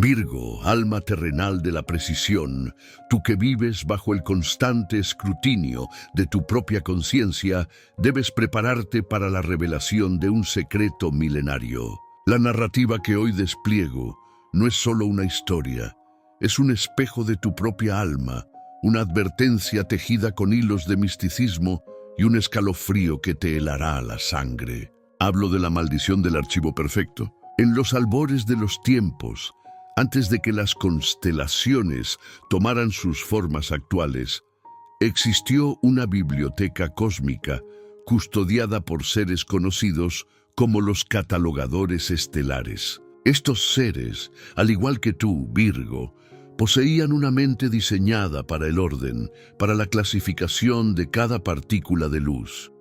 Virgo, alma terrenal de la precisión, tú que vives bajo el constante escrutinio de tu propia conciencia, debes prepararte para la revelación de un secreto milenario. La narrativa que hoy despliego no es solo una historia, es un espejo de tu propia alma, una advertencia tejida con hilos de misticismo y un escalofrío que te helará la sangre. Hablo de la maldición del archivo perfecto. En los albores de los tiempos, antes de que las constelaciones tomaran sus formas actuales, existió una biblioteca cósmica custodiada por seres conocidos como los catalogadores estelares. Estos seres, al igual que tú, Virgo, poseían una mente diseñada para el orden, para la clasificación de cada partícula de luz,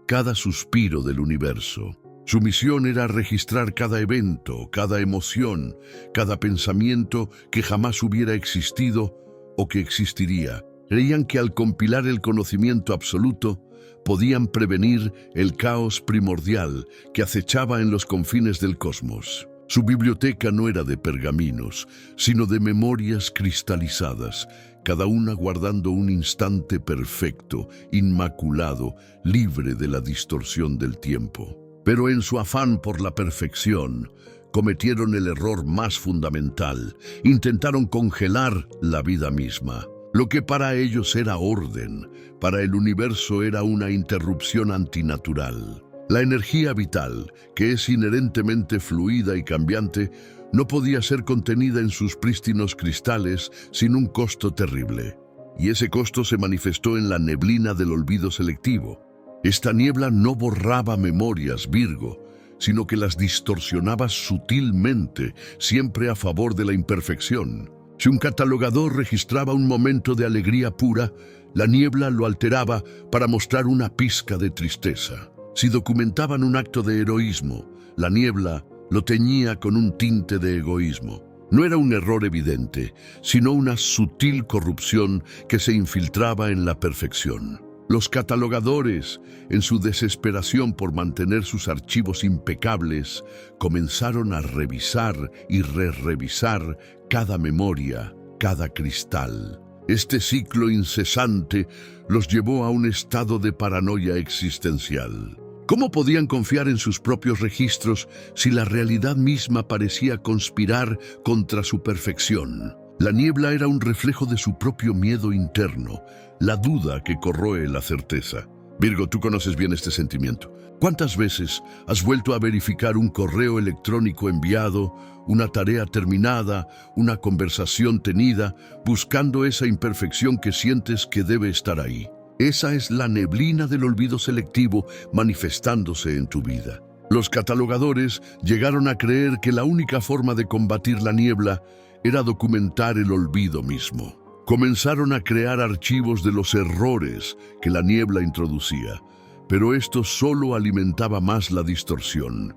cada suspiro del universo. Su misión era registrar cada evento, cada emoción, cada pensamiento que jamás hubiera existido o que existiría. Creían que al compilar el conocimiento absoluto, podían prevenir el caos primordial que acechaba en los confines del cosmos. Su biblioteca no era de pergaminos, sino de memorias cristalizadas, cada una guardando un instante perfecto, inmaculado, libre de la distorsión del tiempo. Pero en su afán por la perfección, cometieron el error más fundamental. Intentaron congelar la vida misma. Lo que para ellos era orden, para el universo era una interrupción antinatural. La energía vital, que es inherentemente fluida y cambiante, no podía ser contenida en sus prístinos cristales sin un costo terrible. Y ese costo se manifestó en la neblina del olvido selectivo. Esta niebla no borraba memorias, Virgo, sino que las distorsionaba sutilmente, siempre a favor de la imperfección. Si un catalogador registraba un momento de alegría pura, la niebla lo alteraba para mostrar una pizca de tristeza. Si documentaban un acto de heroísmo, la niebla lo teñía con un tinte de egoísmo. No era un error evidente, sino una sutil corrupción que se infiltraba en la perfección. Los catalogadores, en su desesperación por mantener sus archivos impecables, comenzaron a revisar y revisar cada memoria, cada cristal. Este ciclo incesante los llevó a un estado de paranoia existencial. ¿Cómo podían confiar en sus propios registros si la realidad misma parecía conspirar contra su perfección? La niebla era un reflejo de su propio miedo interno, la duda que corroe la certeza. Virgo, tú conoces bien este sentimiento. ¿Cuántas veces has vuelto a verificar un correo electrónico enviado, una tarea terminada, una conversación tenida, buscando esa imperfección que sientes que debe estar ahí? Esa es la neblina del olvido selectivo manifestándose en tu vida. Los catalogadores llegaron a creer que la única forma de combatir la niebla era documentar el olvido mismo. Comenzaron a crear archivos de los errores que la niebla introducía, pero esto solo alimentaba más la distorsión,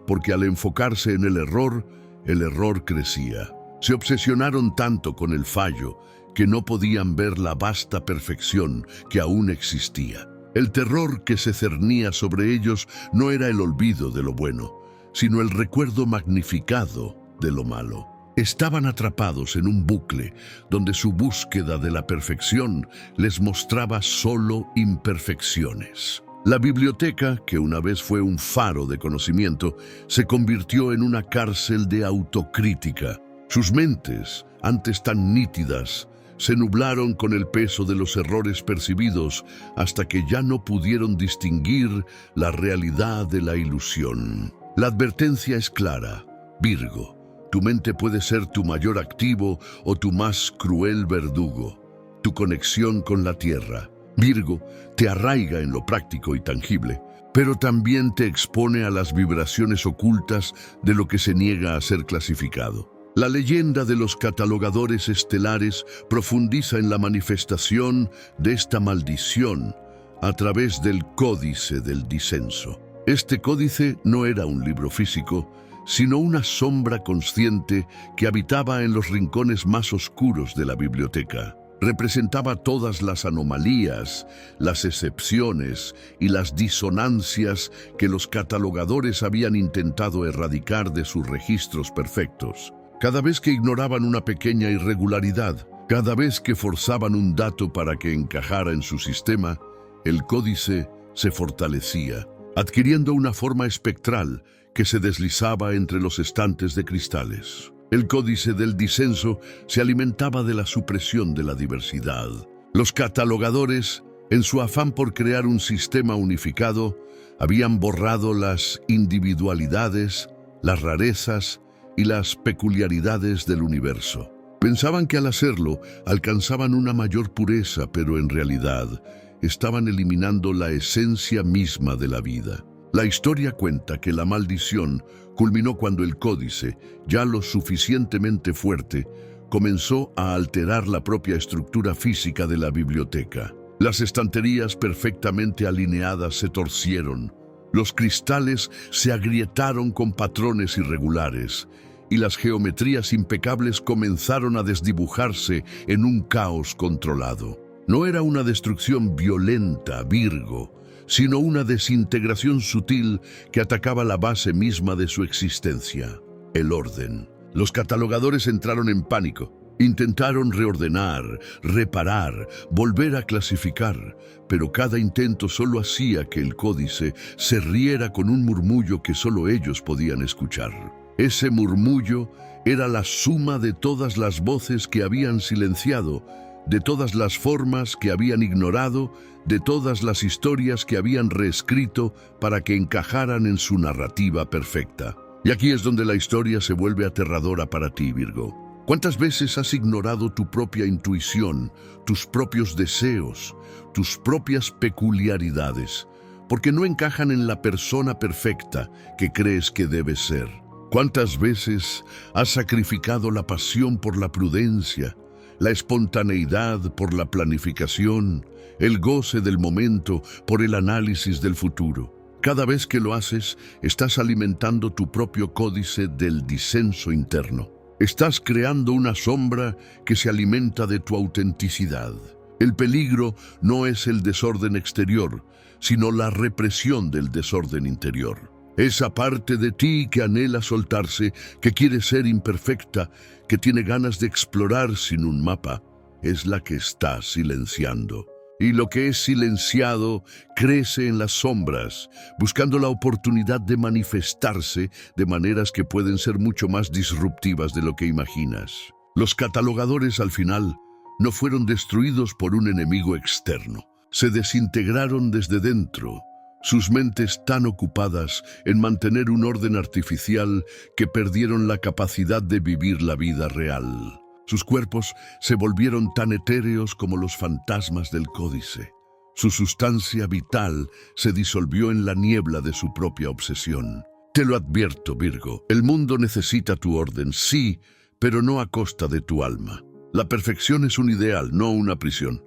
porque al enfocarse en el error crecía. Se obsesionaron tanto con el fallo que no podían ver la vasta perfección que aún existía. El terror que se cernía sobre ellos no era el olvido de lo bueno, sino el recuerdo magnificado de lo malo. Estaban atrapados en un bucle donde su búsqueda de la perfección les mostraba solo imperfecciones. La biblioteca, que una vez fue un faro de conocimiento, se convirtió en una cárcel de autocrítica. Sus mentes, antes tan nítidas, se nublaron con el peso de los errores percibidos hasta que ya no pudieron distinguir la realidad de la ilusión. La advertencia es clara, Virgo. Tu mente puede ser tu mayor activo o tu más cruel verdugo. Tu conexión con la tierra, Virgo, te arraiga en lo práctico y tangible, pero también te expone a las vibraciones ocultas de lo que se niega a ser clasificado. La leyenda de los catalogadores estelares profundiza en la manifestación de esta maldición a través del Códice del Disenso. Este códice no era un libro físico, sino una sombra consciente que habitaba en los rincones más oscuros de la biblioteca. Representaba todas las anomalías, las excepciones y las disonancias que los catalogadores habían intentado erradicar de sus registros perfectos. Cada vez que ignoraban una pequeña irregularidad, cada vez que forzaban un dato para que encajara en su sistema, el códice se fortalecía, adquiriendo una forma espectral que se deslizaba entre los estantes de cristales. El códice del disenso se alimentaba de la supresión de la diversidad. Los catalogadores, en su afán por crear un sistema unificado, habían borrado las individualidades, las rarezas y las peculiaridades del universo. Pensaban que al hacerlo alcanzaban una mayor pureza, pero en realidad estaban eliminando la esencia misma de la vida. La historia cuenta que la maldición culminó cuando el códice, ya lo suficientemente fuerte, comenzó a alterar la propia estructura física de la biblioteca. Las estanterías perfectamente alineadas se torcieron, los cristales se agrietaron con patrones irregulares, y las geometrías impecables comenzaron a desdibujarse en un caos controlado. No era una destrucción violenta, Virgo, sino una desintegración sutil que atacaba la base misma de su existencia, el orden. Los catalogadores entraron en pánico. Intentaron reordenar, reparar, volver a clasificar, pero cada intento solo hacía que el códice se riera con un murmullo que solo ellos podían escuchar. Ese murmullo era la suma de todas las voces que habían silenciado, de todas las formas que habían ignorado, de todas las historias que habían reescrito para que encajaran en su narrativa perfecta. Y aquí es donde la historia se vuelve aterradora para ti, Virgo. ¿Cuántas veces has ignorado tu propia intuición, tus propios deseos, tus propias peculiaridades, porque no encajan en la persona perfecta que crees que debes ser? ¿Cuántas veces has sacrificado la pasión por la prudencia, la espontaneidad por la planificación, el goce del momento por el análisis del futuro? Cada vez que lo haces, estás alimentando tu propio códice del disenso interno. Estás creando una sombra que se alimenta de tu autenticidad. El peligro no es el desorden exterior, sino la represión del desorden interior. Esa parte de ti que anhela soltarse, que quiere ser imperfecta, que tiene ganas de explorar sin un mapa, es la que está silenciando. Y lo que es silenciado crece en las sombras, buscando la oportunidad de manifestarse de maneras que pueden ser mucho más disruptivas de lo que imaginas. Los catalogadores al final no fueron destruidos por un enemigo externo. Se desintegraron desde dentro, sus mentes tan ocupadas en mantener un orden artificial que perdieron la capacidad de vivir la vida real. Sus cuerpos se volvieron tan etéreos como los fantasmas del códice. Su sustancia vital se disolvió en la niebla de su propia obsesión. Te lo advierto, Virgo, el mundo necesita tu orden, sí, pero no a costa de tu alma. La perfección es un ideal, no una prisión.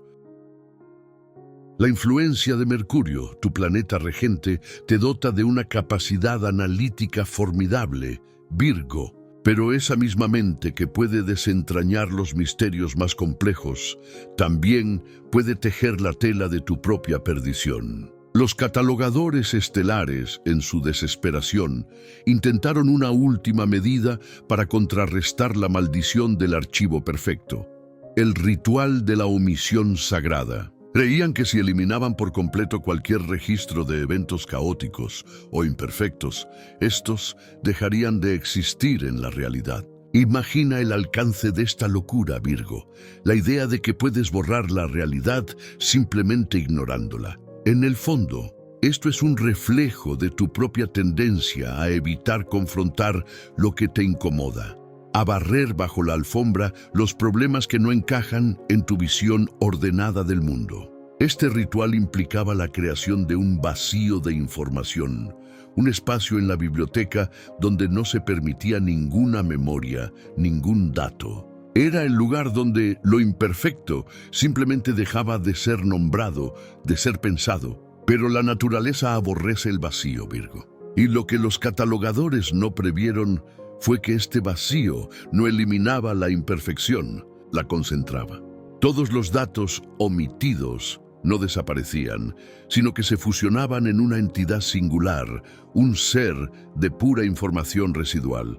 La influencia de Mercurio, tu planeta regente, te dota de una capacidad analítica formidable, Virgo. Pero esa misma mente que puede desentrañar los misterios más complejos, también puede tejer la tela de tu propia perdición. Los catalogadores estelares, en su desesperación, intentaron una última medida para contrarrestar la maldición del archivo perfecto, el ritual de la omisión sagrada. Creían que si eliminaban por completo cualquier registro de eventos caóticos o imperfectos, estos dejarían de existir en la realidad. Imagina el alcance de esta locura, Virgo, la idea de que puedes borrar la realidad simplemente ignorándola. En el fondo, esto es un reflejo de tu propia tendencia a evitar confrontar lo que te incomoda, a barrer bajo la alfombra los problemas que no encajan en tu visión ordenada del mundo. Este ritual implicaba la creación de un vacío de información, un espacio en la biblioteca donde no se permitía ninguna memoria, ningún dato. Era el lugar donde lo imperfecto simplemente dejaba de ser nombrado, de ser pensado. Pero la naturaleza aborrece el vacío, Virgo. Y lo que los catalogadores no previeron fue que este vacío no eliminaba la imperfección, la concentraba. Todos los datos omitidos no desaparecían, sino que se fusionaban en una entidad singular, un ser de pura información residual.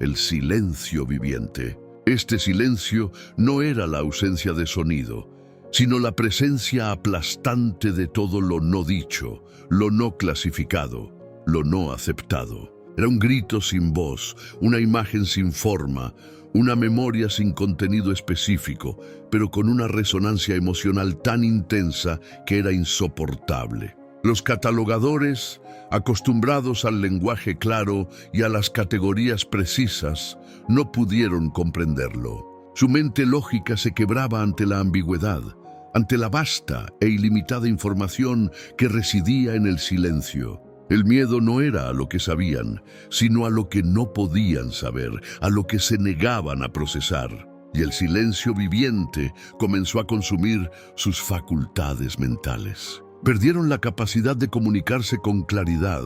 el silencio viviente. Este silencio no era la ausencia de sonido, sino la presencia aplastante de todo lo no dicho, lo no clasificado, lo no aceptado. Era un grito sin voz, una imagen sin forma, una memoria sin contenido específico, pero con una resonancia emocional tan intensa que era insoportable. Los catalogadores, acostumbrados al lenguaje claro y a las categorías precisas, no pudieron comprenderlo. Su mente lógica se quebraba ante la ambigüedad, ante la vasta e ilimitada información que residía en el silencio. El miedo no era a lo que sabían, sino a lo que no podían saber, a lo que se negaban a procesar. Y el silencio viviente comenzó a consumir sus facultades mentales. Perdieron la capacidad de comunicarse con claridad.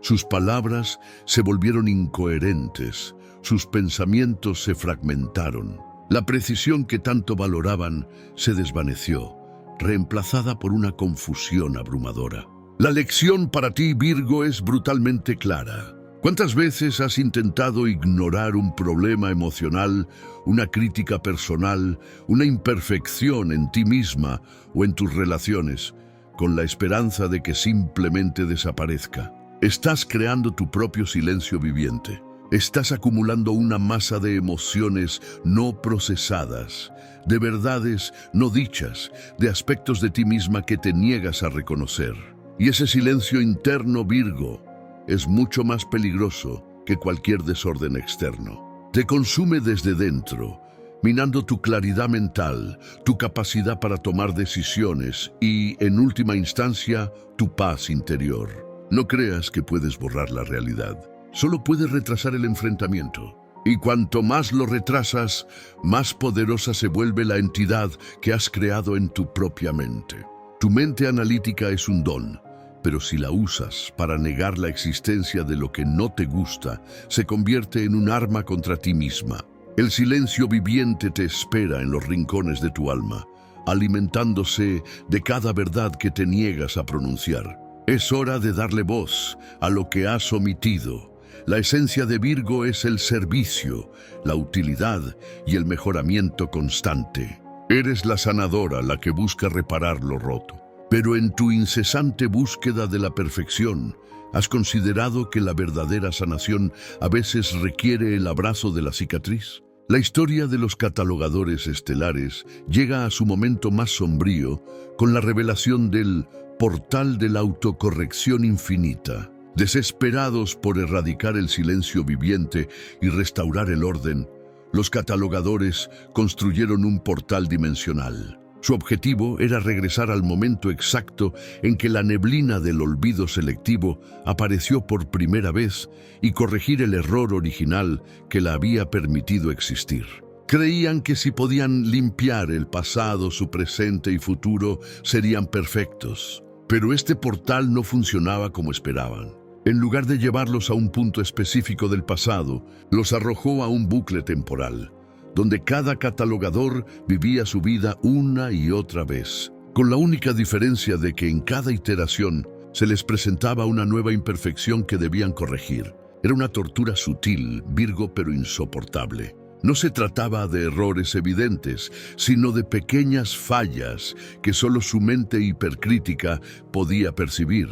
Sus palabras se volvieron incoherentes. Sus pensamientos se fragmentaron. La precisión que tanto valoraban se desvaneció, reemplazada por una confusión abrumadora. La lección para ti, Virgo, es brutalmente clara. ¿Cuántas veces has intentado ignorar un problema emocional, una crítica personal, una imperfección en ti misma o en tus relaciones, con la esperanza de que simplemente desaparezca? Estás creando tu propio silencio viviente. Estás acumulando una masa de emociones no procesadas, de verdades no dichas, de aspectos de ti misma que te niegas a reconocer. Y ese silencio interno, Virgo, es mucho más peligroso que cualquier desorden externo. Te consume desde dentro, minando tu claridad mental, tu capacidad para tomar decisiones y, en última instancia, tu paz interior. No creas que puedes borrar la realidad. Solo puedes retrasar el enfrentamiento. Y cuanto más lo retrasas, más poderosa se vuelve la entidad que has creado en tu propia mente. Tu mente analítica es un don, pero si la usas para negar la existencia de lo que no te gusta, se convierte en un arma contra ti misma. El silencio viviente te espera en los rincones de tu alma, alimentándose de cada verdad que te niegas a pronunciar. Es hora de darle voz a lo que has omitido. La esencia de Virgo es el servicio, la utilidad y el mejoramiento constante. Eres la sanadora, la que busca reparar lo roto. Pero en tu incesante búsqueda de la perfección, ¿has considerado que la verdadera sanación a veces requiere el abrazo de la cicatriz? La historia de los catalogadores estelares llega a su momento más sombrío con la revelación del portal de la autocorrección infinita. Desesperados por erradicar el silencio viviente y restaurar el orden, los catalogadores construyeron un portal dimensional. Su objetivo era regresar al momento exacto en que la neblina del olvido selectivo apareció por primera vez y corregir el error original que la había permitido existir. Creían que si podían limpiar el pasado, su presente y futuro serían perfectos. Pero este portal no funcionaba como esperaban. En lugar de llevarlos a un punto específico del pasado, los arrojó a un bucle temporal, donde cada catalogador vivía su vida una y otra vez, con la única diferencia de que en cada iteración se les presentaba una nueva imperfección que debían corregir. Era una tortura sutil, Virgo, pero insoportable. No se trataba de errores evidentes, sino de pequeñas fallas que solo su mente hipercrítica podía percibir.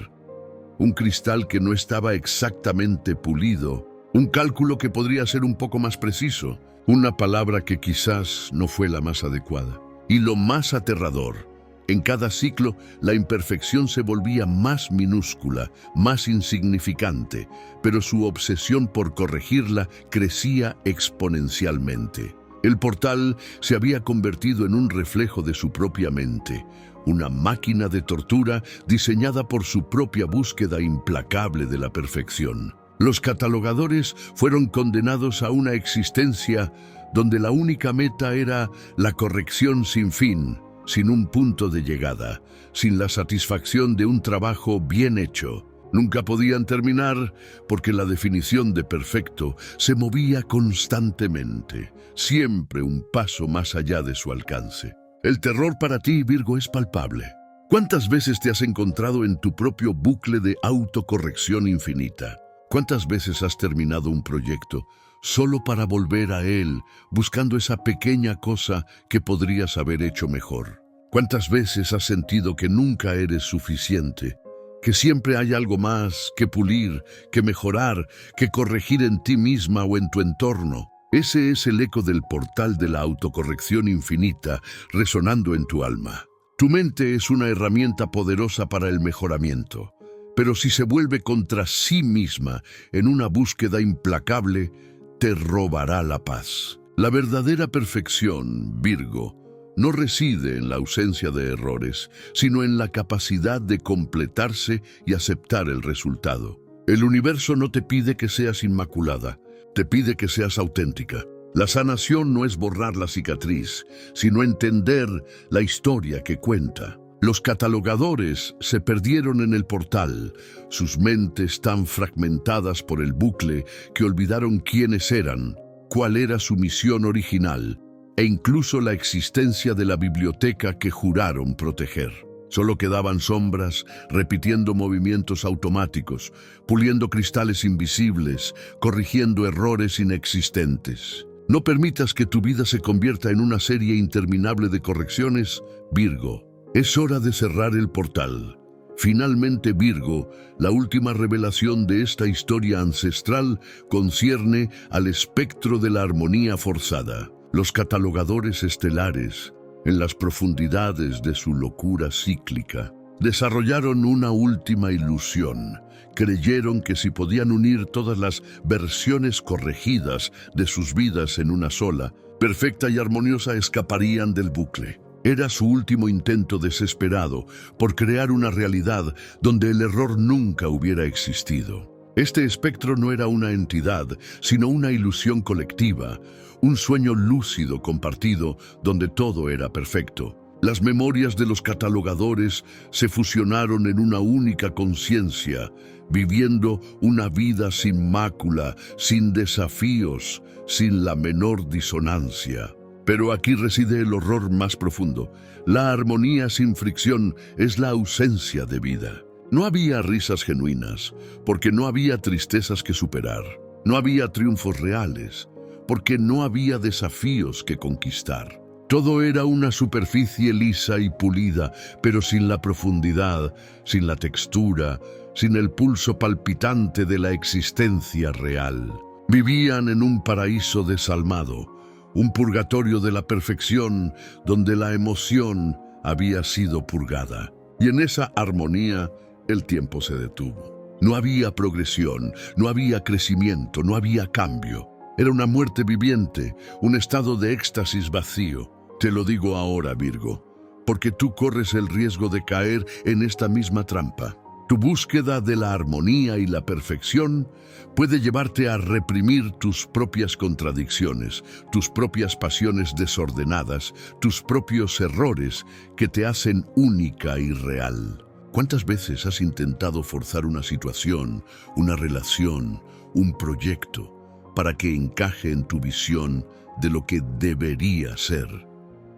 Un cristal que no estaba exactamente pulido, un cálculo que podría ser un poco más preciso, una palabra que quizás no fue la más adecuada. Y lo más aterrador, en cada ciclo la imperfección se volvía más minúscula, más insignificante, pero su obsesión por corregirla crecía exponencialmente. El portal se había convertido en un reflejo de su propia mente, una máquina de tortura diseñada por su propia búsqueda implacable de la perfección. Los catalogadores fueron condenados a una existencia donde la única meta era la corrección sin fin, sin un punto de llegada, sin la satisfacción de un trabajo bien hecho. Nunca podían terminar porque la definición de perfecto se movía constantemente, siempre un paso más allá de su alcance. El terror para ti, Virgo, es palpable. ¿Cuántas veces te has encontrado en tu propio bucle de autocorrección infinita? ¿Cuántas veces has terminado un proyecto solo para volver a Él, buscando esa pequeña cosa que podrías haber hecho mejor. ¿Cuántas veces has sentido que nunca eres suficiente? Que siempre hay algo más que pulir, que mejorar, que corregir en ti misma o en tu entorno. Ese es el eco del portal de la autocorrección infinita resonando en tu alma. Tu mente es una herramienta poderosa para el mejoramiento, pero si se vuelve contra sí misma en una búsqueda implacable, te robará la paz. La verdadera perfección, Virgo, no reside en la ausencia de errores, sino en la capacidad de completarse y aceptar el resultado. El universo no te pide que seas inmaculada, te pide que seas auténtica. La sanación no es borrar la cicatriz, sino entender la historia que cuenta. Los catalogadores se perdieron en el portal, sus mentes tan fragmentadas por el bucle que olvidaron quiénes eran, cuál era su misión original, e incluso la existencia de la biblioteca que juraron proteger. Solo quedaban sombras, repitiendo movimientos automáticos, puliendo cristales invisibles, corrigiendo errores inexistentes. No permitas que tu vida se convierta en una serie interminable de correcciones, Virgo. Es hora de cerrar el portal. Finalmente, Virgo, la última revelación de esta historia ancestral concierne al espectro de la armonía forzada. Los catalogadores estelares, en las profundidades de su locura cíclica, desarrollaron una última ilusión. Creyeron que si podían unir todas las versiones corregidas de sus vidas en una sola, perfecta y armoniosa, escaparían del bucle. Era su último intento desesperado por crear una realidad donde el error nunca hubiera existido. Este espectro no era una entidad, sino una ilusión colectiva, un sueño lúcido compartido donde todo era perfecto. Las memorias de los catalogadores se fusionaron en una única conciencia, viviendo una vida sin mácula, sin desafíos, sin la menor disonancia. Pero aquí reside el horror más profundo. La armonía sin fricción es la ausencia de vida. No había risas genuinas, porque no había tristezas que superar. No había triunfos reales, porque no había desafíos que conquistar. Todo era una superficie lisa y pulida, pero sin la profundidad, sin la textura, sin el pulso palpitante de la existencia real. Vivían en un paraíso desalmado, un purgatorio de la perfección donde la emoción había sido purgada. Y en esa armonía el tiempo se detuvo. No había progresión, no había crecimiento, no había cambio. Era una muerte viviente, un estado de éxtasis vacío. Te lo digo ahora, Virgo, porque tú corres el riesgo de caer en esta misma trampa. Tu búsqueda de la armonía y la perfección puede llevarte a reprimir tus propias contradicciones, tus propias pasiones desordenadas, tus propios errores que te hacen única y real. ¿Cuántas veces has intentado forzar una situación, una relación, un proyecto, para que encaje en tu visión de lo que debería ser,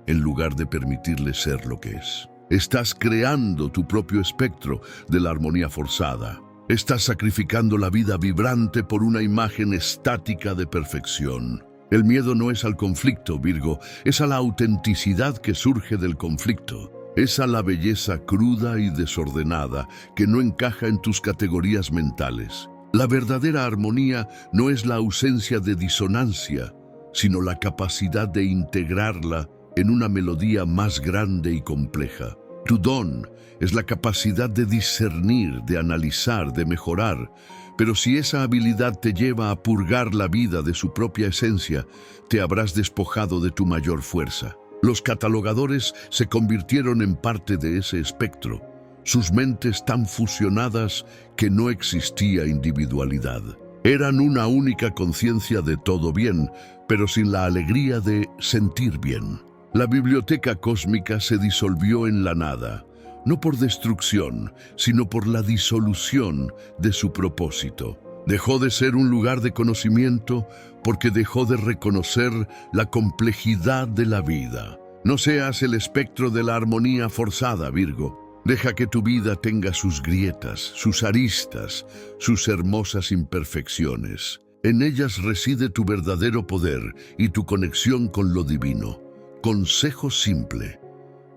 en lugar de permitirle ser lo que es? Estás creando tu propio espectro de la armonía forzada. Estás sacrificando la vida vibrante por una imagen estática de perfección. El miedo no es al conflicto, Virgo, es a la autenticidad que surge del conflicto. Es a la belleza cruda y desordenada que no encaja en tus categorías mentales. La verdadera armonía no es la ausencia de disonancia, sino la capacidad de integrarla en una melodía más grande y compleja. Tu don es la capacidad de discernir, de analizar, de mejorar, pero si esa habilidad te lleva a purgar la vida de su propia esencia, te habrás despojado de tu mayor fuerza. Los catalogadores se convirtieron en parte de ese espectro, sus mentes tan fusionadas que no existía individualidad. Eran una única conciencia de todo bien, pero sin la alegría de sentir bien. La biblioteca cósmica se disolvió en la nada, no por destrucción, sino por la disolución de su propósito. Dejó de ser un lugar de conocimiento porque dejó de reconocer la complejidad de la vida. No seas el espectro de la armonía forzada, Virgo. Deja que tu vida tenga sus grietas, sus aristas, sus hermosas imperfecciones. En ellas reside tu verdadero poder y tu conexión con lo divino. Consejo simple: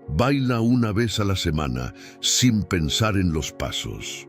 baila una vez a la semana sin pensar en los pasos.